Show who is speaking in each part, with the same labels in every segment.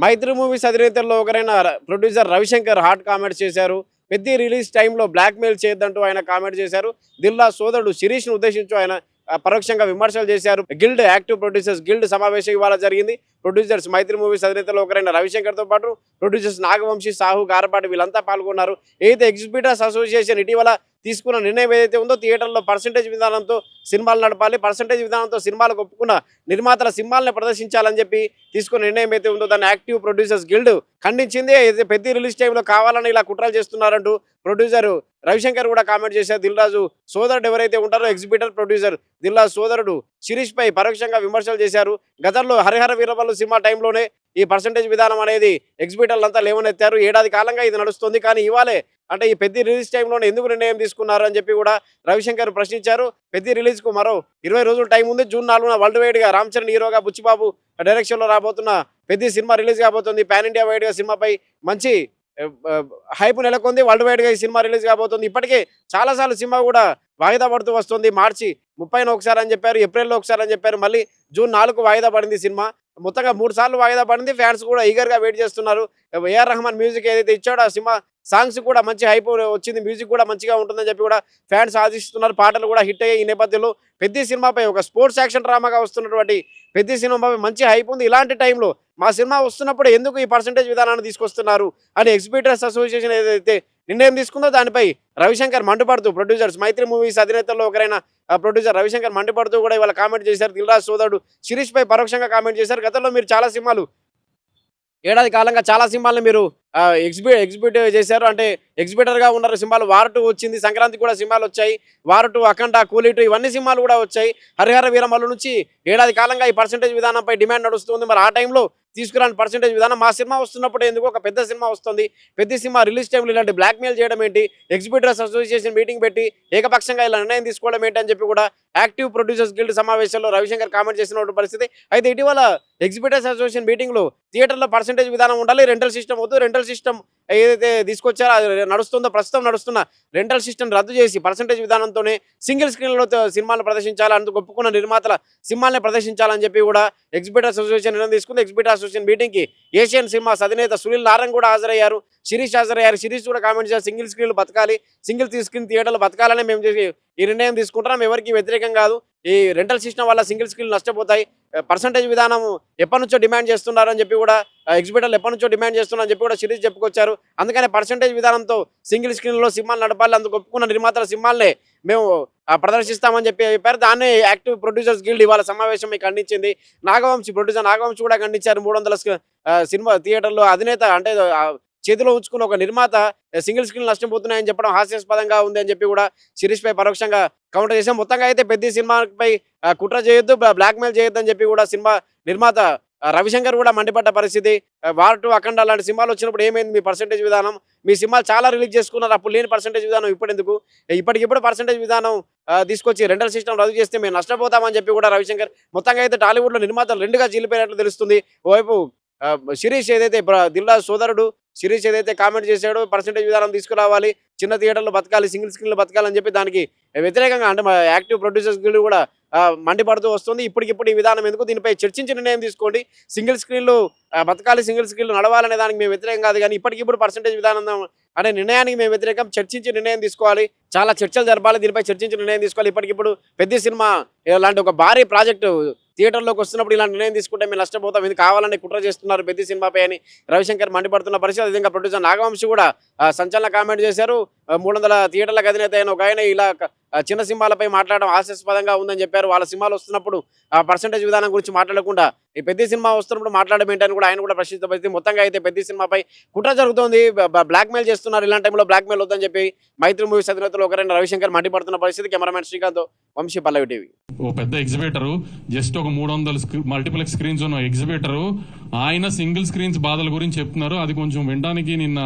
Speaker 1: మైత్రి movies అధినేతల్లో ఒకరైన producer Ravishankar hot comments చేశారు. Peddi release టైంలో బ్లాక్మెయిల్ చేయొద్దంటూ ఆయన కామెంట్ చేశారు. దిల్లా సోదరుడు శిరీష్ను ఉద్దేశించి ఆయన పరోక్షంగా విమర్శలు చేశారు. గిల్డ్ యాక్టివ్ ప్రొడ్యూసర్స్ గిల్డ్ సమావేశం ఇవాళ జరిగింది. ప్రొడ్యూసర్స్ మైత్రి మూవీస్ అధినేతల్లో ఒకరైన రవిశంకర్తో పాటు ప్రొడ్యూసర్స్ నాగవంశీ, సాహు, గారపాటి వీళ్ళంతా పాల్గొన్నారు. ఏదైతే ఎగ్జిబిటర్స్ అసోసియేషన్ ఇటీవల తీసుకున్న నిర్ణయం ఏదైతే ఉందో థియేటర్లో పర్సంటేజ్ విధానంతో సినిమాలు నడపాలి, పర్సంటేజ్ విధానంతో సినిమాలకు ఒప్పుకున్న నిర్మాతల సినిమాలను ప్రదర్శించాలని చెప్పి తీసుకున్న నిర్ణయం అయితే ఉందో దాన్ని యాక్టివ్ ప్రొడ్యూసర్స్ గిల్డ్ ఖండించింది. అయితే పెద్ద రిలీజ్ టైంలో కావాలని ఇలా కుట్రలు చేస్తున్నారంటూ ప్రొడ్యూసర్ రవిశంకర్ కూడా కామెంట్ చేశారు. దిల్రాజు సోదరుడు ఎవరైతే ఉంటారో ఎగ్జిబిటర్ ప్రొడ్యూసర్ దిల్రాజు సోదరుడు శిరీష్ పై పరోక్షంగా విమర్శలు చేశారు. గతంలో హరిహర వీరమల్లు సినిమా టైంలోనే ఈ పర్సంటేజ్ విధానం అనేది ఎగ్జిబిటర్లంతా లేవనెత్తారు. ఏడాది కాలంగా ఇది నడుస్తుంది. కానీ ఇవాళే అంటే ఈ పెద్ద రిలీజ్ టైంలోనే ఎందుకు నిర్ణయం తీసుకున్నారు అని చెప్పి కూడా రవిశంకర్ ప్రశ్నించారు. పెద్ద రిలీజ్కు మరో 20 రోజులు టైం ఉంది. జూన్ 4న వరల్డ్ వైడ్గా రామ్ చరణ్ హీరోగా, బుచ్చిబాబు డైరెక్షన్లో రాబోతున్న పెద్ద సినిమా రిలీజ్ కాబోతుంది. పాన్ ఇండియా వైడ్గా సినిమాపై మంచి హైప్ నెలకొంది. వరల్డ్ వైడ్గా ఈ సినిమా రిలీజ్ కాబోతుంది. ఇప్పటికే చాలాసార్లు సినిమా కూడా వాయిదా పడుతూ వస్తుంది. మార్చి 30న ఒకసారి అని చెప్పారు, ఏప్రిల్లో ఒకసారి అని చెప్పారు, మళ్ళీ జూన్ 4కు వాయిదా పడింది సినిమా. మొత్తంగా 3 సార్లు వాయిదా పడింది. ఫ్యాన్స్ కూడా ఈగర్గా వెయిట్ చేస్తున్నారు. ఏఆర్ రెహమాన్ మ్యూజిక్ ఏదైతే ఇచ్చాడో ఆ సినిమా సాంగ్స్ కూడా మంచి హైప్ వచ్చింది. మ్యూజిక్ కూడా మంచిగా ఉంటుందని చెప్పి కూడా ఫ్యాన్స్ ఆశిస్తున్నారు. పాటలు కూడా హిట్ అయ్యాయి. ఈ నేపథ్యంలో పెద్ద సినిమాపై ఒక స్పోర్ట్స్ యాక్షన్ డ్రామాగా వస్తున్నటువంటి పెద్ద సినిమాపై మంచి హైప్ ఉంది. ఇలాంటి టైంలో మా సినిమా వస్తున్నప్పుడు ఎందుకు ఈ పర్సంటేజ్ విధానాన్ని తీసుకొస్తున్నారు అని ఎగ్జిబిటర్స్ అసోసియేషన్ ఏదైతే నిర్ణయం తీసుకుందో దానిపై రవిశంకర్ మండిపడుతూ ప్రొడ్యూసర్స్ మైత్రి మూవీస్ అధినేతల్లో ఒకరైన ప్రొడ్యూసర్ రవిశంకర్ మండిపడుతూ కూడా ఇవాళ కామెంట్ చేశారు. దిల్రాజ్ సోదరుడు శిరీష్ పై పరోక్షంగా కామెంట్ చేశారు. గతంలో మీరు చాలా సినిమాలు ఏడాది కాలంగా చాలా సినిమాలను మీరు ఎగ్జిబిట్ చేశారు. అంటే ఎగ్జిబిటర్గా ఉన్నారు. సినిమాలు వార్ 2 వచ్చింది, సంక్రాంతికి కూడా సినిమాలు వచ్చాయి. వార్ 2, అఖండ, కూలీ 2 ఇవన్నీ సినిమాలు కూడా వచ్చాయి. హరిహర వీరమల్లు నుంచి ఏడాది కాలంగా ఈ పర్సంటేజ్ విధానంపై డిమాండ్ నడుస్తుంది. మరి ఆ టైంలో తీసుకురాని పర్సంటేజ్ విధానం మా సినిమా వస్తున్నప్పుడు ఎందుకు ఒక పెద్ద సినిమా వస్తుంది, పెద్ద సినిమా రిలీజ్ టైంలో ఇలాంటి బ్లాక్మెయిల్ చేయడం ఏంటి, ఎగ్జిబిటర్స్ అసోసియేషన్ మీటింగ్ పెట్టి ఏకపక్షంగా ఇలా నిర్ణయం తీసుకోవడం ఏంటి అని చెప్పి కూడా యాక్టివ్ ప్రొడ్యూసర్స్ గిల్డ్ సమావేశంలో రవిశంకర్ కామెంట్ చేసిన పరిస్థితి. అయితే ఇటీవల ఎగ్జిబిటర్స్ అసోసియేషన్ మీటింగ్లో థియేటర్లో పర్సంటేజ్ విధానం ఉండాలి, రెంటల్ సిస్టమ్ వద్దు, రెంటల్ సిస్టమ్ ఏదైతే తీసుకొచ్చారో అది నడుస్తుందో ప్రస్తుతం నడుస్తున్న రెంటల్ సిస్టమ్ రద్దు చేసి పర్సంటేజ్ విధానంతోనే సింగిల్ స్క్రీన్లో సినిమాలు ప్రదర్శించాలి, అందుకు ఒప్పుకున్న నిర్మాతల సినిమాల్ని ప్రదర్శించాలని చెప్పి కూడా ఎగ్జిబిటర్స్ అసోసియేషన్ నిర్ణయం తీసుకుంది. ఎగ్జిబిటర్ అసోసియేషన్ మీటింగ్కి ఏషియన్ సినిమాస్ అధినేత సునీల్ నారాయణ కూడా హాజరయ్యారు. శిరీష్ హాజరయ్యారు. శిరీష్ కూడా కామెంట్ చేశారు, సింగిల్ స్క్రీన్లు బతకాలి, సింగిల్ స్క్రీన్ థియేటర్లు బతకాలని మేము ఈ నిర్ణయం తీసుకుంటున్నాం, ఎవరికి వ్యతిరేకం కాదు. ఈ రెంటల్ సిస్టమ్ వల్ల సింగిల్ స్క్రీన్లు నష్టపోతాయి. పర్సంటేజ్ విధానం ఎప్పటి నుంచో డిమాండ్ చేస్తున్నారని చెప్పి కూడా ఎగ్జిబిటర్లు ఎప్పటి నుంచో డిమాండ్ చేస్తున్నారని చెప్పి కూడా శిరీష్ చెప్పుకొచ్చారు. అందుకనే పర్సంటేజ్ విధానంతో సింగిల్ స్క్రీన్లో సినిమాలు నడపాలి, అందుకు ఒప్పుకున్న నిర్మాతల సినిమాలనే మేము ప్రదర్శిస్తామని చెప్పారు. దాన్ని యాక్టివ్ ప్రొడ్యూసర్స్ గిల్డ్ ఇవాళ సమావేశం ఖండించింది. నాగవంశీ ప్రొడ్యూసర్ నాగవంశీ కూడా ఖండించారు. 300 సినిమా థియేటర్లో అధినేత అంటే చేతిలో ఉంచుకున్న ఒక నిర్మాత సింగిల్ స్క్రీన్ నష్టపోతున్నాయని చెప్పడం హాస్యాస్పదంగా ఉంది అని చెప్పి కూడా శిరీష్ పై పరోక్షంగా కౌంటర్ చేశాం. మొత్తంగా అయితే పెద్ద సినిమాపై కుట్ర చేయొద్దు, బ్లాక్మెయిల్ చేయొద్దు అని చెప్పి కూడా సినిమా నిర్మాత రవిశంకర్ కూడా మండిపడ్డ పరిస్థితి. వార్ 2, అఖండ లాంటి సినిమాలు వచ్చినప్పుడు ఏమైంది మీ పర్సంటేజ్ విధానం, మీ సినిమాలు చాలా రిలీజ్ చేసుకున్నారు, అప్పుడు లేని పర్సంటేజ్ విధానం ఇప్పుడు ఎందుకు, ఇప్పటికిప్పుడు పర్సంటేజ్ విధానం తీసుకొచ్చి రెంటల్ సిస్టమ్ రద్దు చేస్తే మేము నష్టపోతామని చెప్పి కూడా రవిశంకర్ మొత్తంగా అయితే టాలీవుడ్లో నిర్మాతలు 2గా చీలిపోయినట్లు తెలుస్తుంది. ఓవైపు శిరీష్ ఏదైతే దిల్రాజ్ సోదరుడు శిరీష్ ఏదైతే కామెంట్ చేశాడో పర్సంటేజ్ విధానం తీసుకురావాలి, చిన్న థియేటర్లో బతకాలి, సింగిల్ స్క్రీన్లో బతకాలని చెప్పి దానికి వ్యతిరేకంగా అంటే మా యాక్టివ్ ప్రొడ్యూసర్స్ గిల్డ్ కూడా మండిపడుతూ వస్తుంది. ఇప్పటికిప్పుడు ఈ విధానం ఎందుకు, దీనిపై చర్చించి నిర్ణయం తీసుకోండి, సింగిల్ స్క్రీన్లు బతకాలి, సింగిల్ స్క్రీన్లు నడవాలనే దానికి మేము వ్యతిరేకం కాదు, కానీ ఇప్పటికిప్పుడు పర్సంటేజ్ విధానం అనే నిర్ణయానికి మేము వ్యతిరేకం, చర్చించి నిర్ణయం తీసుకోవాలి, చాలా చర్చలు జరపాలి, దీనిపై చర్చించి నిర్ణయం తీసుకోవాలి. ఇప్పటికిప్పుడు పెద్ద సినిమా ఇలాంటి ఒక భారీ ప్రాజెక్టు థియేటర్లోకి వస్తున్నప్పుడు ఇలాంటి నిర్ణయం తీసుకుంటే మేము నష్టపోతాం, ఇది కావాలని కుట్ర చేస్తున్నారు పెద్ద సినిమాపై అని రవిశంకర్ మండిపడుతున్న పరిస్థితి. అదేవిధంగా ప్రొడ్యూసర్ నాగవంశీ కూడా సంచలన కామెంట్ చేశారు. 300 థియేటర్లకు అధినేత అయిన ఒక ఆయన ఇలా చిన్న సినిమాలపై మాట్లాడడం హాస్యాస్పదంగా ఉందని చెప్పారు. వాళ్ళ సినిమాలు వస్తున్నప్పుడు పర్సంటేజ్ విధానం గురించి మాట్లాడకుండా ఈ పెద్ద సినిమా వస్తున్నప్పుడు మాట్లాడడం ఏంటని కూడా ఆయన కూడా ప్రశ్నించిన పరిస్థితి. మొత్తంగా అయితే పెద్ద సినిమాపై కుట్ర జరుగుతోంది, బ్లాక్మెయిల్ చేస్తున్నారు, ఇలాంటి టైంలో బ్లాక్మెయిల్ వద్దని చెప్పి మైత్రి మూవీస్ అధినేతలు ఒకరైన రవిశంకర్ మండిపడుతున్న పరిస్థితి. కెమెరామెన్ శ్రీకాంత్, వంశీ, పల్లవి టీవీ.
Speaker 2: ఓ పెద్ద ఎగ్జిబిటర్, జస్ట్ ఒక 300 మల్టీప్లెక్స్ స్క్రీన్స్ ఉన్న ఎగ్జిబిటర్, ఆయన సింగిల్ స్క్రీన్స్ బాధల గురించి చెప్తున్నారు. అది కొంచెం వినడానికి నిన్న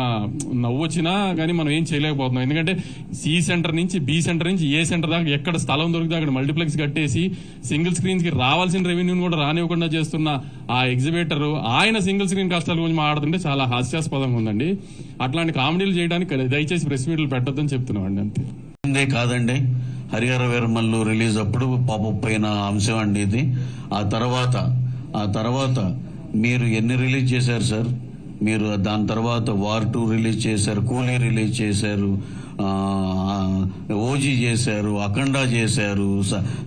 Speaker 2: నవ్వు వచ్చినా కానీ మనం ఏం చేయలేకపోతున్నాం. ఎందుకంటే సి సెంటర్ నుంచి బి సెంటర్ నుంచి ఏ సెంటర్ దాకా ఎక్కడ స్థలం దొరికితే అక్కడ మల్టీప్లెక్స్ కట్టేసి సింగిల్ స్క్రీన్స్ కి రావాల్సిన రెవెన్యూని కూడా రానివ్వకుండా చేస్తున్న ఆ ఎగ్జిబిటర్ ఆయన సింగిల్ స్క్రీన్ కష్టాల గురించి మాట్లాడుతుంటే చాలా హాస్యాస్పదంగా ఉందండి. అట్లాంటి కామెడీలు చేయడానికి దయచేసి ప్రెస్ మీట్లు పెట్టొద్దని చెప్తున్నాం అండి. అంతే
Speaker 3: కాదండి, హరిహర వీరమల్లు రిలీజ్ అప్పుడు పాపం పైన అంశం అండి ఇది. ఆ తర్వాత మీరు ఎన్ని రిలీజ్ చేశారు సార్? మీరు దాని తర్వాత వార్ 2 రిలీజ్ చేశారు, కూలీ రిలీజ్ చేశారు, ఓజీ చేశారు, అఖండ చేశారు,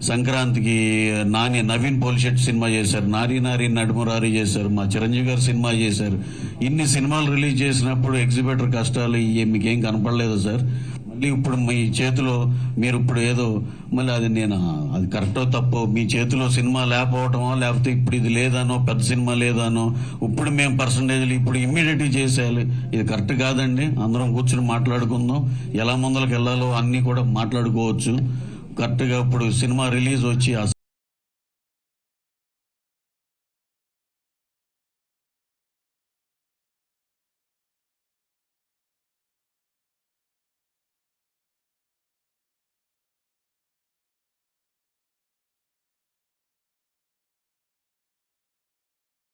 Speaker 3: సంక్రాంతికి నవీన్ పోలిషెట్టి సినిమా చేశారు, నారీ నారీ నడుమురారి చేశారు, మా చిరంజీవి గారు సినిమా చేశారు. ఇన్ని సినిమాలు రిలీజ్ చేసినప్పుడు ఎగ్జిబిటర్ కష్టాలు మీకేం కనపడలేదు సార్? మళ్ళీ ఇప్పుడు మీ చేతిలో మీరు ఇప్పుడు ఏదో మళ్ళీ అది కరెక్టో తప్పో మీ చేతిలో సినిమా లేకపోవటమో, లేకపోతే ఇప్పుడు ఇది లేదానో, పెద్ద సినిమా లేదానో, ఇప్పుడు మేము పర్సంటేజ్లు ఇప్పుడు ఇమ్మీడియట్గా చేసేయాలి. ఇది కరెక్ట్ కాదండి. అందరం కూర్చుని మాట్లాడుకుందాం, ఎలా ముందరికి వెళ్ళాలో అన్నీ కూడా మాట్లాడుకోవచ్చు. కరెక్ట్గా ఇప్పుడు సినిమా రిలీజ్ వచ్చి